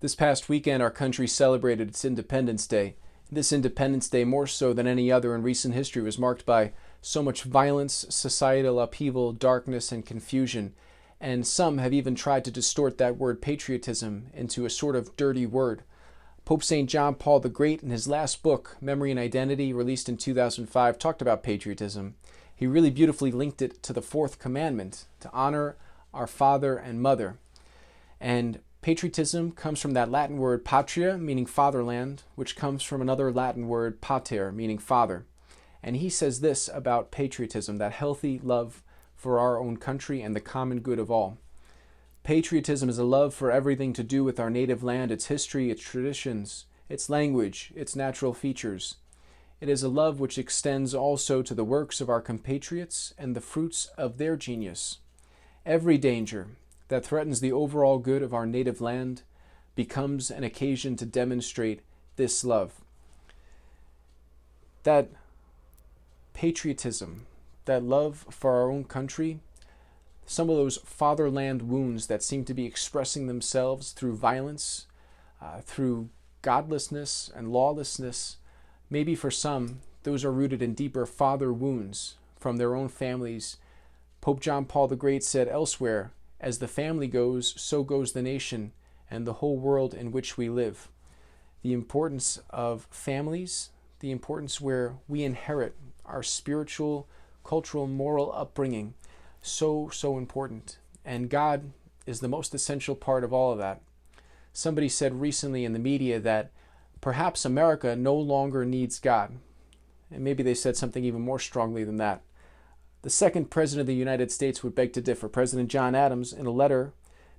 This past weekend, our country celebrated its Independence Day. This Independence Day, more so than any other in recent history, was marked by so much violence, societal upheaval, darkness, and confusion. And some have even tried to distort that word patriotism into a sort of dirty word. Pope St. John Paul the Great, in his last book, Memory and Identity, released in 2005, talked about patriotism. He really beautifully linked it to the fourth commandment, to honor our father and mother. And patriotism comes from that Latin word patria, meaning fatherland, which comes from another Latin word pater, meaning father. And he says this about patriotism, that healthy love for our own country and the common good of all. Patriotism is a love for everything to do with our native land, its history, its traditions, its language, its natural features. It is a love which extends also to the works of our compatriots and the fruits of their genius. Every danger that threatens the overall good of our native land becomes an occasion to demonstrate this love. That patriotism, that love for our own country, some of those fatherland wounds that seem to be expressing themselves through violence, through godlessness and lawlessness, maybe for some, those are rooted in deeper father wounds from their own families. Pope John Paul the Great said elsewhere, "As the family goes, so goes the nation and the whole world in which we live." The importance of families, the importance where we inherit our spiritual, cultural, moral upbringing, so important. And God is the most essential part of all of that. Somebody said recently in the media that perhaps America no longer needs God. And maybe they said something even more strongly than that. The second president of the United States would beg to differ. President John Adams, in a letter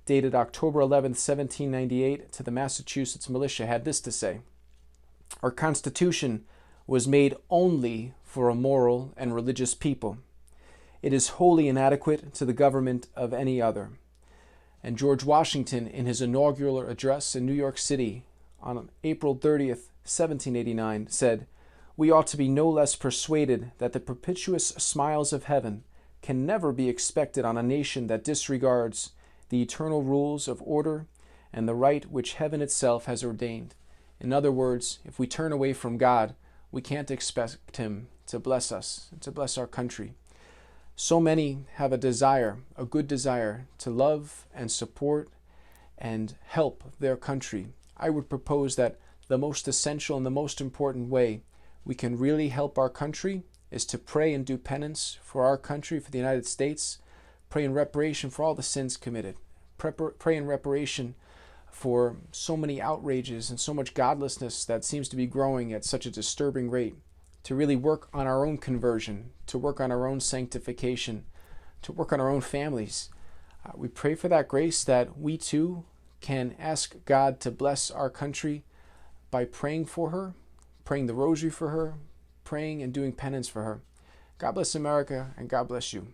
dated October 11, 1798, to the Massachusetts militia, had this to say: "Our Constitution was made only for a moral and religious people. It is wholly inadequate to the government of any other." And George Washington, in his inaugural address in New York City on April 30th, 1789, said, "We ought to be no less persuaded that the propitious smiles of heaven can never be expected on a nation that disregards the eternal rules of order and the right which heaven itself has ordained." In other words, if we turn away from God, we can't expect Him to bless us, to bless our country. So many have a desire, a good desire, to love and support and help their country. I would propose that the most essential and the most important way we can really help our country is to pray and do penance for our country, for the United States, pray in reparation for all the sins committed, pray in reparation for so many outrages and so much godlessness that seems to be growing at such a disturbing rate, to really work on our own conversion, to work on our own sanctification, to work on our own families. We pray for that grace that we too can ask God to bless our country by praying for her, praying the rosary for her, praying and doing penance for her. God bless America, and God bless you.